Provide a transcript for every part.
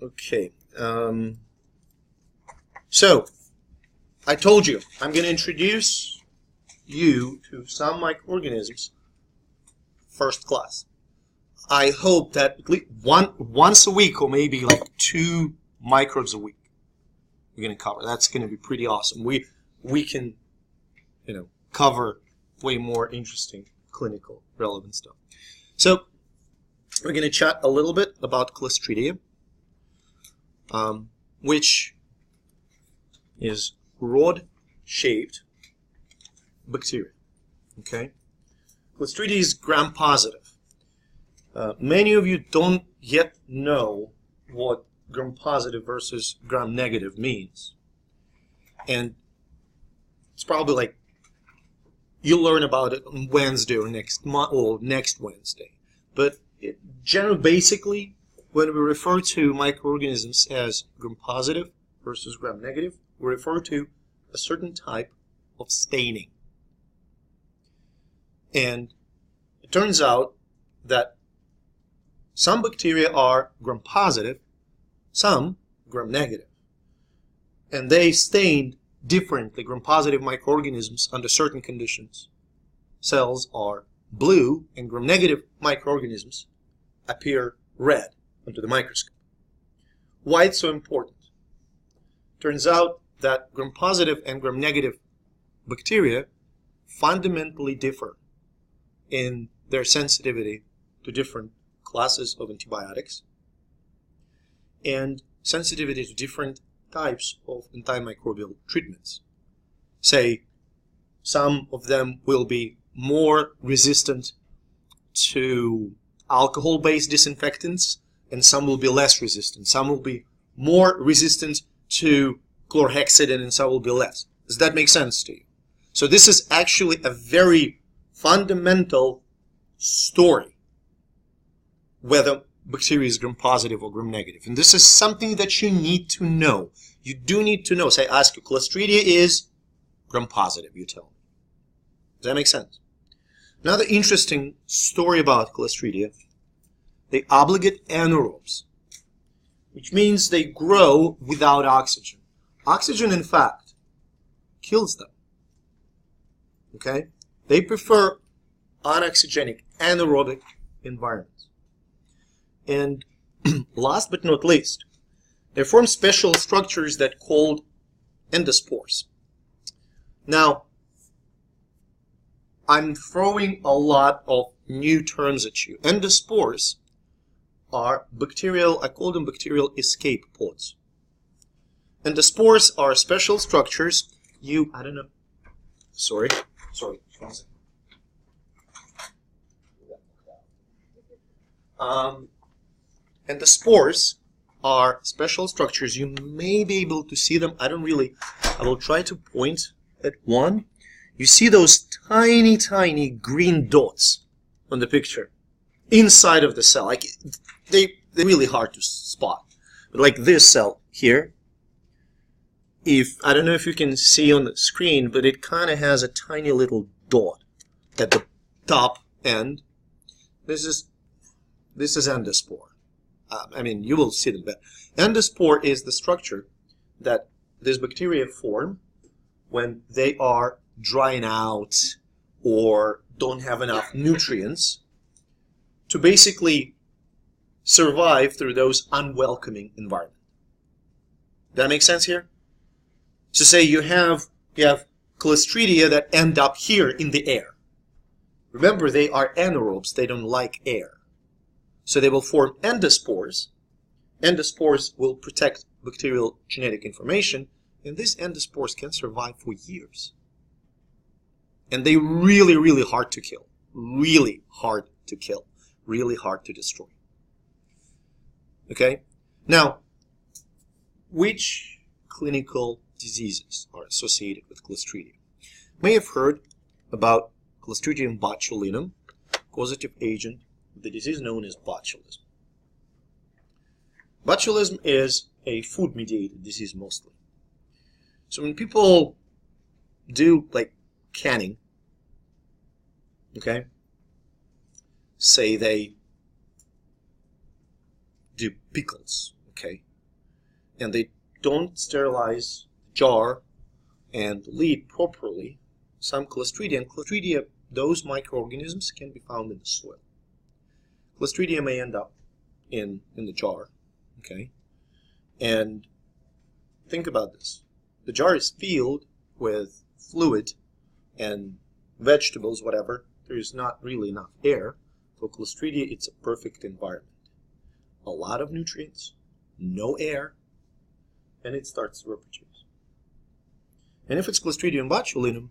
Okay. So, I told you, I'm going to introduce you to some microorganisms first class. I hope that at least once a week, or maybe like 2 microbes a week, we're going to cover. That's going to be pretty awesome. We can, cover way more interesting clinical relevant stuff. So, we're going to chat a little bit about Clostridia, which is rod-shaped bacteria. Okay, Clostridia is gram-positive. Many of you don't yet know what gram-positive versus gram-negative means, and it's probably like you'll learn about it on Wednesday or next Wednesday. But basically, when we refer to microorganisms as gram-positive versus gram-negative, we refer to a certain type of staining. And it turns out that some bacteria are gram-positive, some gram-negative. And they stain differently. Gram-positive microorganisms under certain conditions. Cells are blue, and gram-negative microorganisms appear red under the microscope. Why it's so important? Turns out that gram-positive and gram-negative bacteria fundamentally differ in their sensitivity to different classes of antibiotics and sensitivity to different types of antimicrobial treatments. Say, some of them will be more resistant to alcohol-based disinfectants, and some will be less resistant. Some will be more resistant to chlorhexidine, and some will be less. Does that make sense to you? So this is actually a very fundamental story, whether bacteria is gram-positive or gram-negative. And this is something that you need to know. You do need to know. Say, I ask you, Clostridia is gram-positive, you tell me. Does that make sense? Another interesting story about Clostridia, they obligate anaerobes, which means they grow without oxygen. Oxygen, in fact, kills them. Okay? They prefer unoxygenic, anaerobic environments. And last but not least, they form special structures that are called endospores. Now, I'm throwing a lot of new terms at you. Endospores are bacterial, I call them bacterial escape pods. Endospores are special structures sorry, one second. And the spores are special structures. You may be able to see them. I will try to point at one. You see those tiny, tiny green dots on the picture inside of the cell. Like they're really hard to spot. But like this cell here, I don't know if you can see on the screen, but it kind of has a tiny little dot at the top end. This is endospore. You will see them better. Endospore is the structure that these bacteria form when they are drying out or don't have enough nutrients to basically survive through those unwelcoming environments. Does that make sense here? So say you have Clostridia that end up here in the air. Remember, they are anaerobes. They don't like air. So they will form endospores. Endospores will protect bacterial genetic information, and these endospores can survive for years. And they're really, really hard to kill. Really hard to kill. Really hard to destroy. Okay? Now, which clinical diseases are associated with Clostridia? You may have heard about Clostridium botulinum, causative agent of the disease known as botulism. Botulism is a food-mediated disease mostly. So when people do like canning, okay, say they do pickles, okay, and they don't sterilize the jar and the lid properly, some Clostridia, those microorganisms can be found in the soil. Clostridia may end up in the jar, okay? And think about this. The jar is filled with fluid and vegetables, whatever. There is not really enough air. For Clostridia, it's a perfect environment. A lot of nutrients, no air, and it starts to reproduce. And if it's Clostridium botulinum,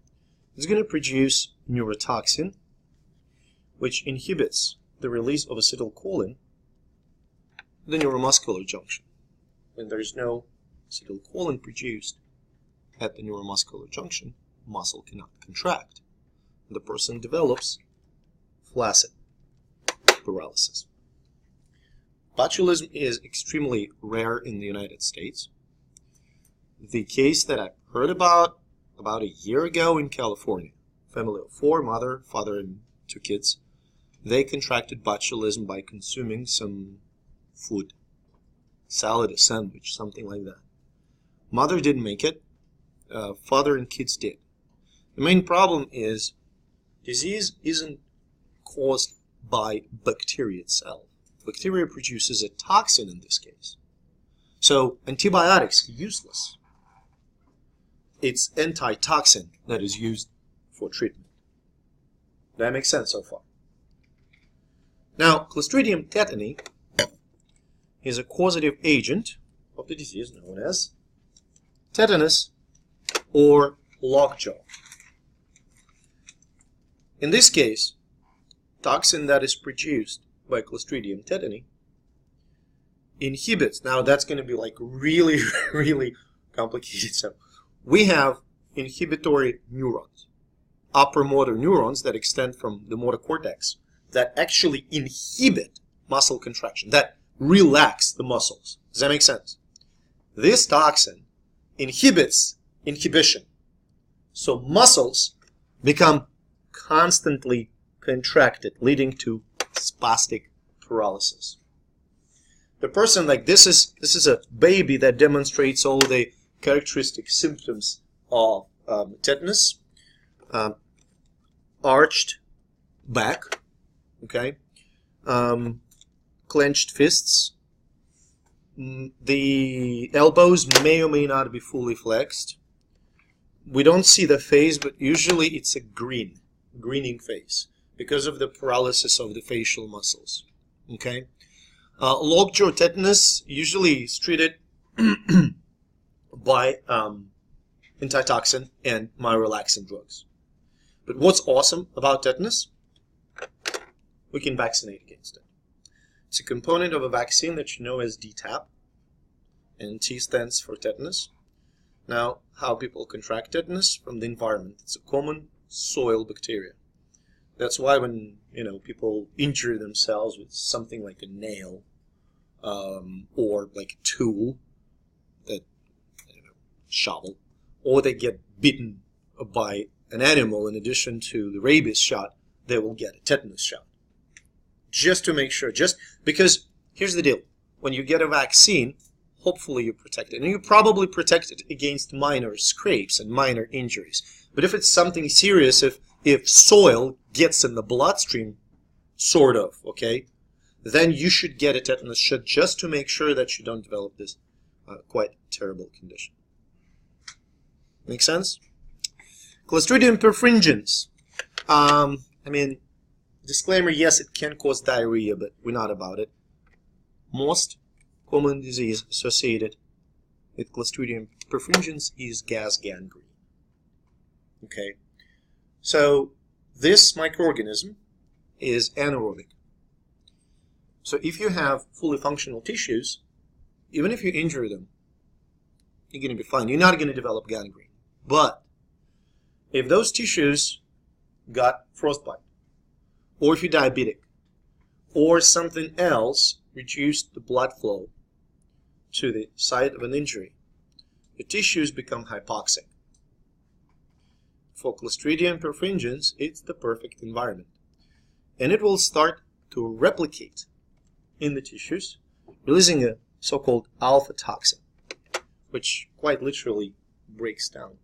it's going to produce neurotoxin, which inhibits the release of acetylcholine, the neuromuscular junction. When there is no acetylcholine produced at the neuromuscular junction, muscle cannot contract. The person develops flaccid paralysis. Botulism is extremely rare in the United States. The case that I heard about a year ago in California, family of 4, mother, father, and 2 kids, they contracted botulism by consuming some food, salad, a sandwich, something like that. Mother didn't make it, father and kids did. The main problem is disease isn't caused by bacteria itself. Bacteria produces a toxin in this case. So antibiotics are useless. It's antitoxin that is used for treatment. That makes sense so far. Now, Clostridium tetani is a causative agent of the disease known as tetanus or lockjaw. In this case, toxin that is produced by Clostridium tetani inhibits. Now that's going to be like really, really complicated. So we have inhibitory neurons, upper motor neurons that extend from the motor cortex that actually inhibit muscle contraction, that relax the muscles. Does that make sense? This toxin inhibits inhibition. So muscles become constantly contracted, leading to spastic paralysis. The person, like this is a baby that demonstrates all the characteristic symptoms of tetanus. Arched back, okay, clenched fists. The elbows may or may not be fully flexed. We don't see the face, but usually it's a greening face because of the paralysis of the facial muscles. Okay, lockjaw tetanus usually is treated by antitoxin and myorelaxin drugs. But what's awesome about tetanus? We can vaccinate against it. It's a component of a vaccine that you know as DTaP, and T stands for tetanus. Now, how people contract tetanus? From the environment. It's a common soil bacteria. That's why when people injure themselves with something like a nail or like a tool, that shovel, or they get bitten by an animal, in addition to the rabies shot, they will get a tetanus shot. Just to make sure, just because here's the deal: when you get a vaccine, hopefully you're protected, and you're probably protected against minor scrapes and minor injuries. But if it's something serious, if soil gets in the bloodstream, sort of, okay, then you should get a tetanus shot just to make sure that you don't develop this quite terrible condition. Make sense? Clostridium perfringens. Disclaimer, yes, it can cause diarrhea, but we're not about it. Most common disease associated with Clostridium perfringens is gas gangrene. Okay, so this microorganism is anaerobic. So if you have fully functional tissues, even if you injure them, you're going to be fine. You're not going to develop gangrene. But if those tissues got frostbite, or if you're diabetic, or something else reduced the blood flow to the site of an injury, the tissues become hypoxic. For Clostridium perfringens, it's the perfect environment. And it will start to replicate in the tissues, releasing a so-called alpha toxin. which quite literally breaks down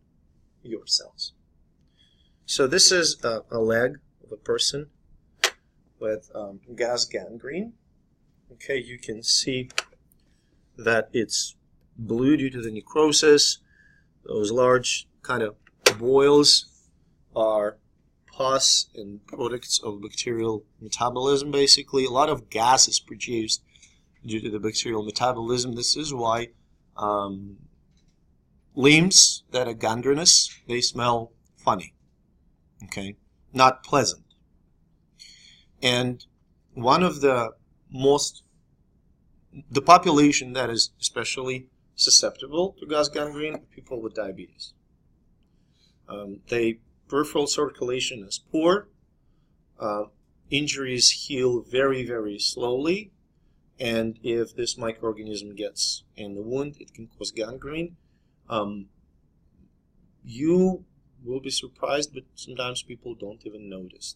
your cells. So this is a leg of a person with gas gangrene. Okay, you can see that it's blue due to the necrosis. Those large kind of boils are pus and products of bacterial metabolism, basically. A lot of gas is produced due to the bacterial metabolism. This is why limbs that are gangrenous, they smell funny, okay, not pleasant. And one of the population that is especially susceptible to gas gangrene, people with diabetes. Peripheral circulation is poor. Injuries heal very, very slowly. And if this microorganism gets in the wound, it can cause gangrene. You will be surprised, but sometimes people don't even notice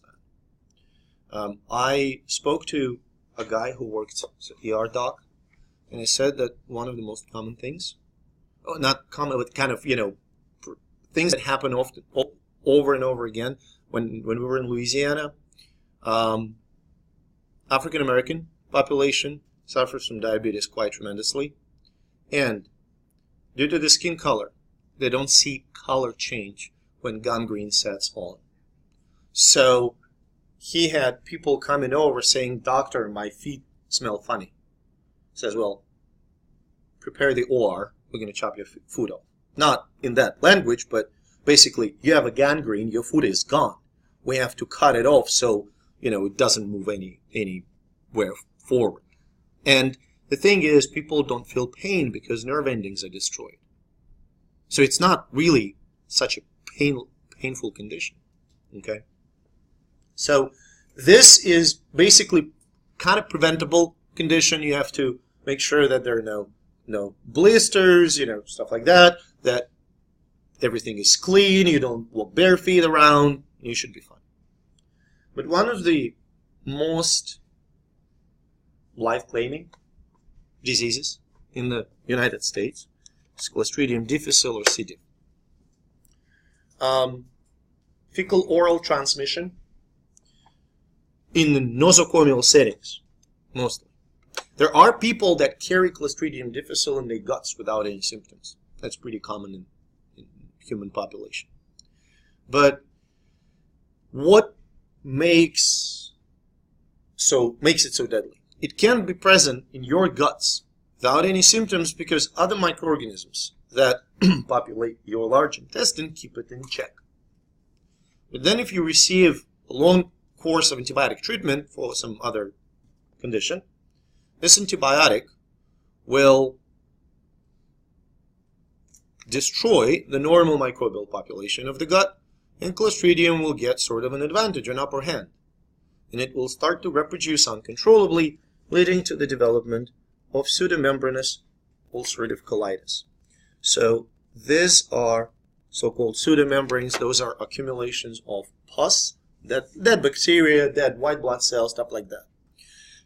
that. I spoke to a guy who worked as an ER doc, and I said that one of the most common things, not common, but kind of, things that happen often, over and over again, when we were in Louisiana, African American population suffers from diabetes quite tremendously, and due to the skin color, they don't see color change when gangrene sets on. So he had people coming over saying, "Doctor, my feet smell funny." Says, "Well, prepare the OR, we're going to chop your foot off." Not in that language, but basically, you have a gangrene, your foot is gone. We have to cut it off so, it doesn't move anywhere forward. And the thing is, people don't feel pain because nerve endings are destroyed. So it's not really such a painful condition, okay? So this is basically kind of preventable condition. You have to make sure that there are no blisters, stuff like that, that everything is clean, you don't walk bare feet around, you should be fine. But one of the most life-claiming diseases in the United States is Clostridium difficile or C. diff. Fecal oral transmission in the nosocomial settings, mostly. There are people that carry Clostridium difficile in their guts without any symptoms. That's pretty common in human population. But what makes it so deadly? It can be present in your guts without any symptoms because other microorganisms that populate your large intestine keep it in check. But then if you receive a long course of antibiotic treatment for some other condition, this antibiotic will destroy the normal microbial population of the gut, and Clostridium will get sort of an advantage, an upper hand. And it will start to reproduce uncontrollably, leading to the development of pseudomembranous ulcerative colitis. So these are so-called pseudomembranes. Those are accumulations of pus, dead bacteria, dead white blood cells, stuff like that.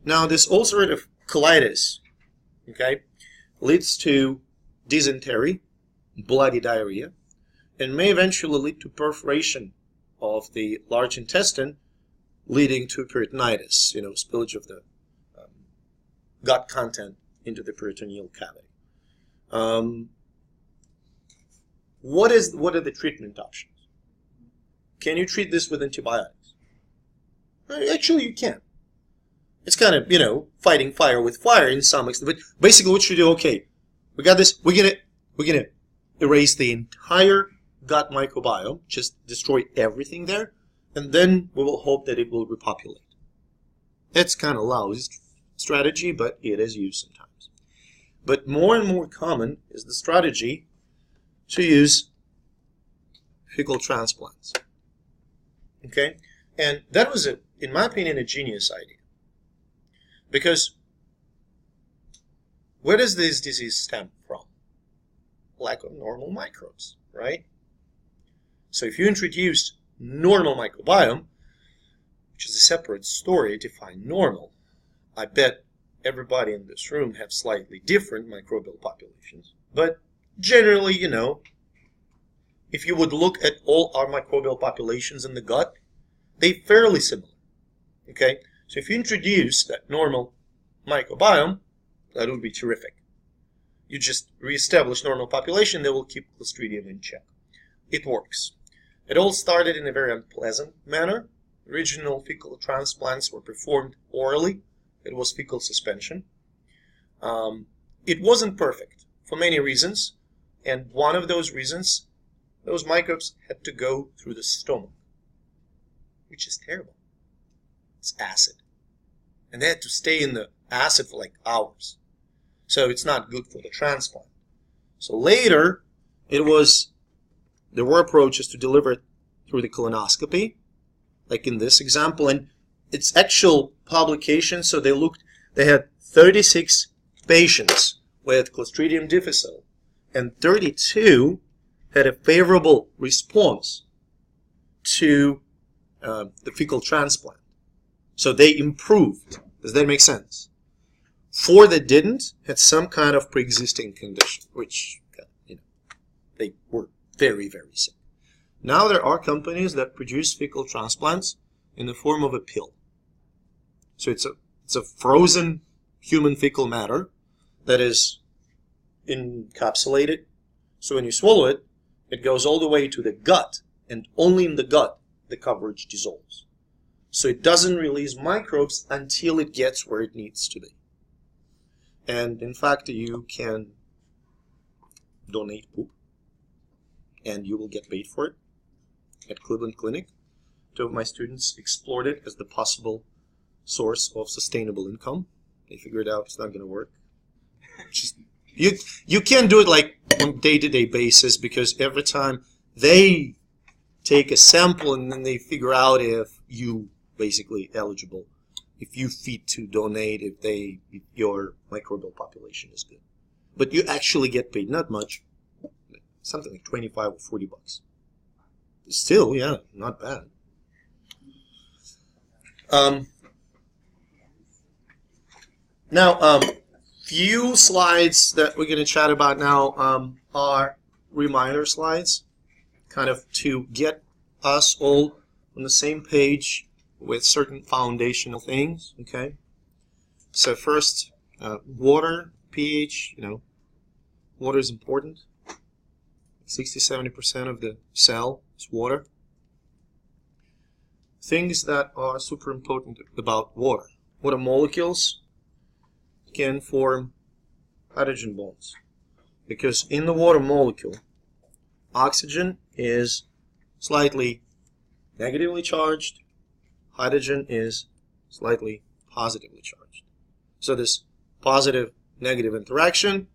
Now this ulcerative colitis, okay, leads to dysentery, bloody diarrhea, and may eventually lead to perforation of the large intestine, leading to peritonitis, spillage of the gut content into the peritoneal cavity. What are the treatment options? Can you treat this with antibiotics? Actually, you can. It's kind of, fighting fire with fire in some extent. But basically what you do, okay, we got this, we're gonna erase the entire gut microbiome, just destroy everything there, and then we will hope that it will repopulate. It's kind of lousy strategy, but it is used sometimes. But more and more common is the strategy to use fecal transplants. Okay? And that was, in my opinion, a genius idea. Because where does this disease stem from? Lack of normal microbes, right? So if you introduce normal microbiome, which is a separate story, define normal, I bet everybody in this room have slightly different microbial populations, but generally, if you would look at all our microbial populations in the gut, they're fairly similar. Okay, so if you introduce that normal microbiome, that would be terrific. You just reestablish normal population, that will keep Clostridium in check. It works. It all started in a very unpleasant manner. Original fecal transplants were performed orally. It was fecal suspension. It wasn't perfect for many reasons, and one of those reasons, those microbes had to go through the stomach, which is terrible. It's acid. And they had to stay in the acid for like hours. So it's not good for the transplant. So later, there were approaches to deliver it through the colonoscopy, like in this example, and it's actual publication. So they had 36 patients with Clostridium difficile, and 32 had a favorable response to the fecal transplant. So they improved. Does that make sense? 4 that didn't had some kind of pre-existing condition, which, they were very, very sick. Now there are companies that produce fecal transplants in the form of a pill. So it's a frozen human fecal matter that is encapsulated. So when you swallow it, it goes all the way to the gut, and only in the gut the coverage dissolves. So it doesn't release microbes until it gets where it needs to be. And in fact, you can donate poop, and you will get paid for it. At Cleveland Clinic, 2 of my students explored it as the possible source of sustainable income. They figured out it's not going to work. You can't do it like on a day-to-day basis, because every time they take a sample and then they figure out if you basically eligible, if you fit to donate, if your microbial population is good. But you actually get paid not much, something like 25 or 40 bucks. Still, yeah, not bad. Now, few slides that we're going to chat about now are reminder slides, kind of to get us all on the same page with certain foundational things, okay? So first, water, pH, water is important. 60-70% of the cell is water. Things that are super important about water. Water molecules can form hydrogen bonds, because in the water molecule, oxygen is slightly negatively charged, hydrogen is slightly positively charged. So this positive-negative interaction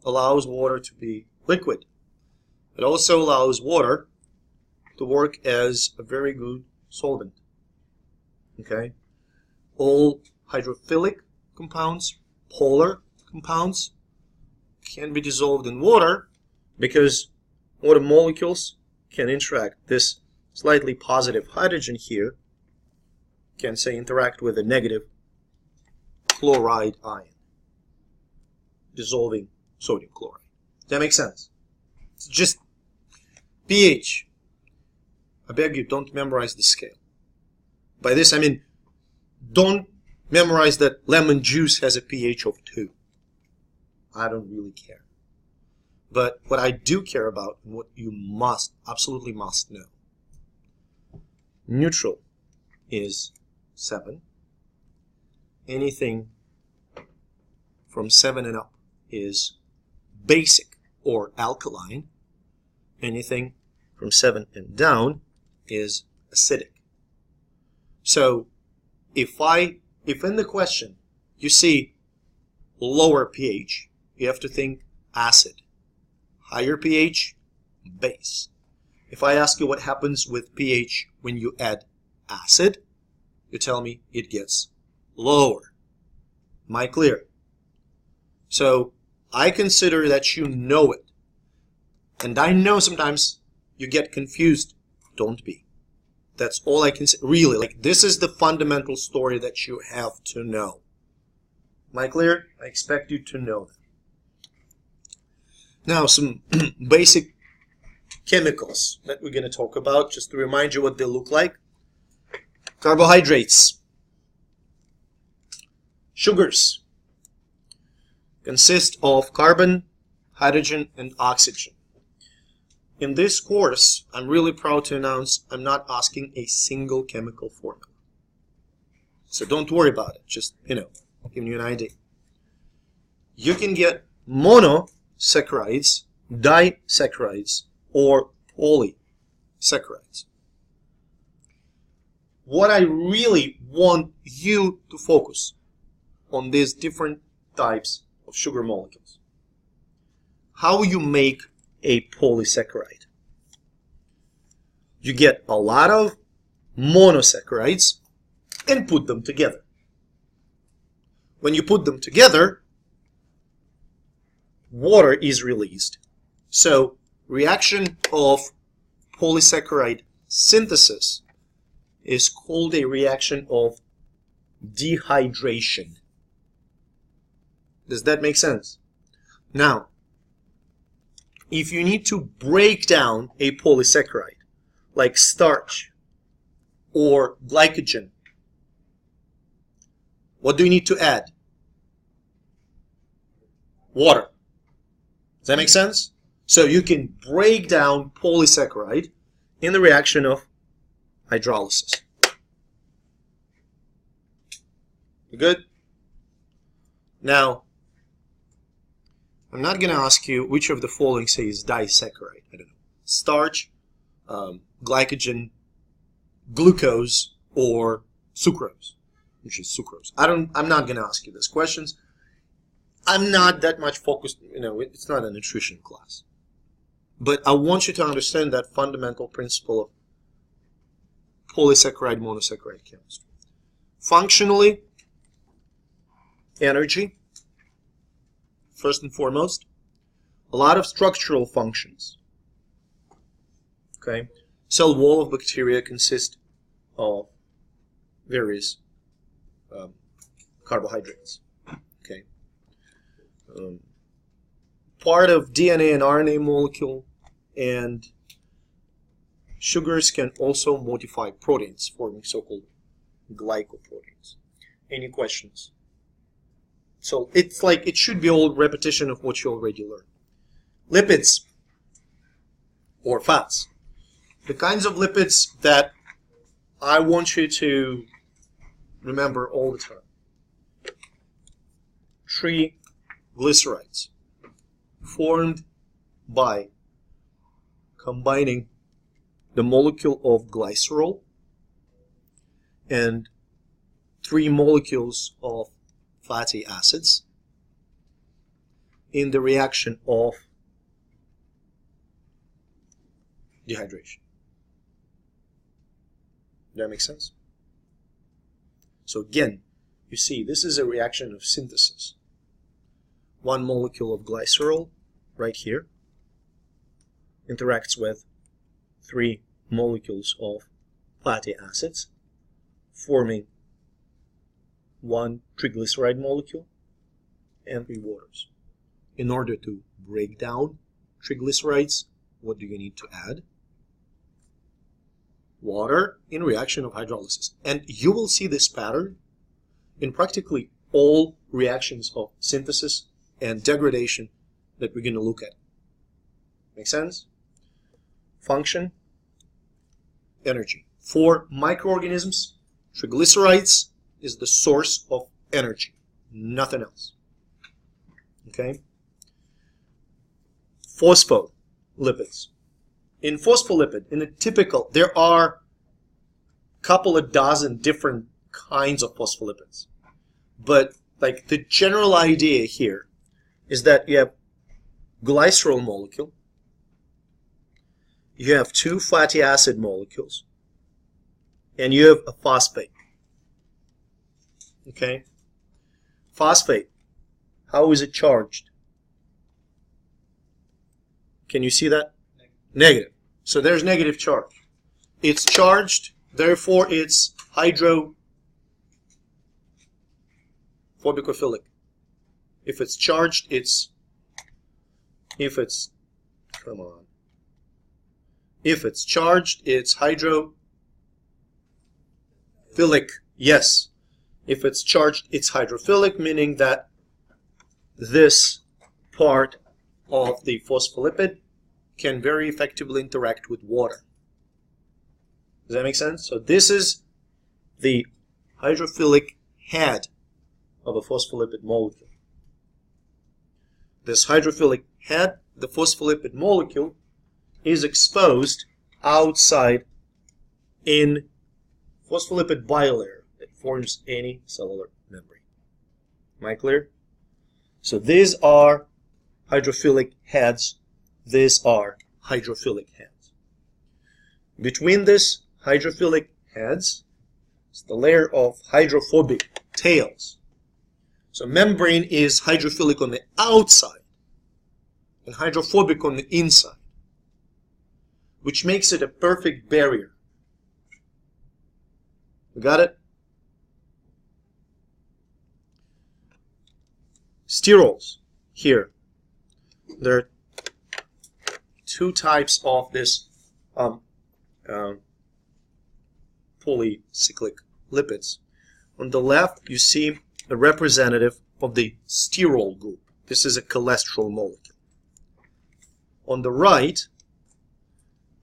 allows water to be liquid. It also allows water to work as a very good solvent. Okay? All hydrophilic compounds, polar compounds, can be dissolved in water because water molecules can interact. This slightly positive hydrogen here can, say, interact with a negative chloride ion, dissolving sodium chloride. Does that make sense? It's just pH. I beg you, don't memorize the scale. By this I mean, don't memorize that lemon juice has a pH of 2. I don't really care. But what I do care about, and what you must, absolutely must know, neutral is 7. Anything from 7 and up is basic or alkaline. Anything from 7 and down is acidic. So if in the question you see lower pH, you have to think acid. Higher pH, base. If I ask you what happens with pH when you add acid, you tell me it gets lower. Am I clear? So I consider that you know it. And I know sometimes you get confused. Don't be. That's all I can say. Really, like, this is the fundamental story that you have to know. Am I clear? I expect you to know that. Now, some basic chemicals that we're going to talk about, just to remind you what they look like. Carbohydrates. Sugars consist of carbon, hydrogen, and oxygen. In this course, I'm really proud to announce I'm not asking a single chemical formula. So don't worry about it, just, giving you an idea. You can get monosaccharides, disaccharides, or polysaccharides. What I really want you to focus on these different types of sugar molecules. How you make a polysaccharide. You get a lot of monosaccharides and put them together. When you put them together, water is released. So, reaction of polysaccharide synthesis is called a reaction of dehydration. Does that make sense? Now, if you need to break down a polysaccharide, like starch or glycogen, what do you need to add? Water. Does that make sense? So you can break down polysaccharide in the reaction of hydrolysis. You good? Now, I'm not going to ask you which of the following says disaccharide. I don't know. Starch, glycogen, glucose, or sucrose, which is sucrose. I'm not going to ask you those questions. I'm not that much focused, it's not a nutrition class. But I want you to understand that fundamental principle of polysaccharide, monosaccharide chemistry. Functionally, energy, first and foremost, a lot of structural functions. Okay, cell wall of bacteria consists of various carbohydrates. Okay, part of DNA and RNA molecule, and sugars can also modify proteins, forming so-called glycoproteins. Any questions? So it's like it should be all repetition of what you already learned. Lipids or fats. The kinds of lipids that I want you to remember all the time. Triglycerides, formed by combining the molecule of glycerol and 3 molecules of fatty acids in the reaction of dehydration. Does that make sense? So again, you see, this is a reaction of synthesis. 1 molecule of glycerol, right here, interacts with 3 molecules of fatty acids, forming 1 triglyceride molecule and 3 waters. In order to break down triglycerides, what do you need to add? Water in reaction of hydrolysis. And you will see this pattern in practically all reactions of synthesis and degradation that we're going to look at. Make sense? Function, energy. For microorganisms, triglycerides is the source of energy, nothing else. Okay? Phospholipids. In phospholipid, in a typical, there are a couple of dozen different kinds of phospholipids. But like the general idea here is that you have glycerol molecule, you have 2 fatty acid molecules, and you have a phosphate. Okay? Phosphate, how is it charged? Can you see that? Negative. So there's negative charge. It's charged, therefore it's hydrophobicophilic. If it's charged, it's If it's, come on. If it's charged, it's hydrophilic. Yes. If it's charged, it's hydrophilic, meaning that this part of the phospholipid can very effectively interact with water. Does that make sense? So this is the hydrophilic head of a phospholipid molecule. This hydrophilic head, the phospholipid molecule, is exposed outside in phospholipid bilayer that forms any cellular membrane. Am I clear? So these are hydrophilic heads. These are hydrophilic heads. Between these hydrophilic heads is the layer of hydrophobic tails. So membrane is hydrophilic on the outside and hydrophobic on the inside, which makes it a perfect barrier. You got it? Sterols here. There are two types of this polycyclic lipids. On the left, you see a representative of the sterol group. This is a cholesterol molecule. On the right,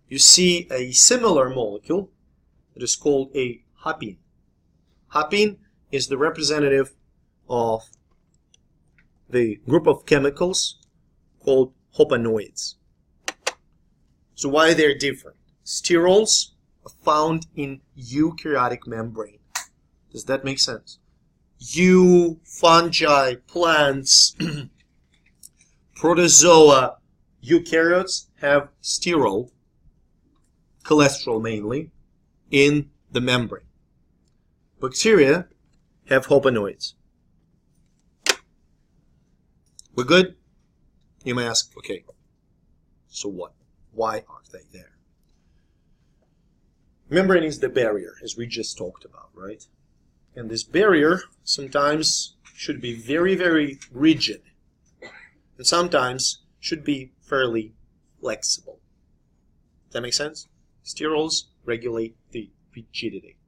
you see a similar molecule that is called a hapine. Hapine is the representative of the group of chemicals called hopanoids. So why they're different? Sterols are found in eukaryotic membrane. Does that make sense? Fungi, plants, protozoa, eukaryotes have sterol, cholesterol mainly, in the membrane. Bacteria have hopanoids. We're good? You may ask, okay, so what? Why are they there? Membrane is the barrier, as we just talked about, right? And this barrier sometimes should be very, very rigid, and sometimes should be fairly flexible. Does that make sense? Sterols regulate the rigidity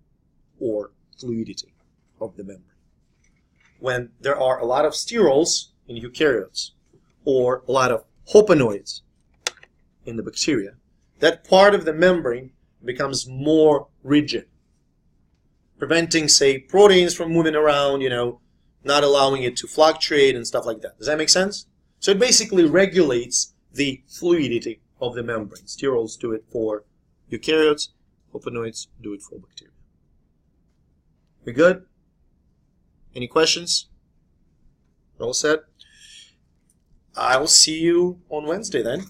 or fluidity of the membrane. When there are a lot of sterols in eukaryotes or a lot of hopanoids in the bacteria, that part of the membrane becomes more rigid, preventing, say, proteins from moving around, not allowing it to fluctuate and stuff like that. Does that make sense? So it basically regulates the fluidity of the membrane. Sterols do it for eukaryotes, hopanoids do it for bacteria. We good? Any questions? All set? I will see you on Wednesday then.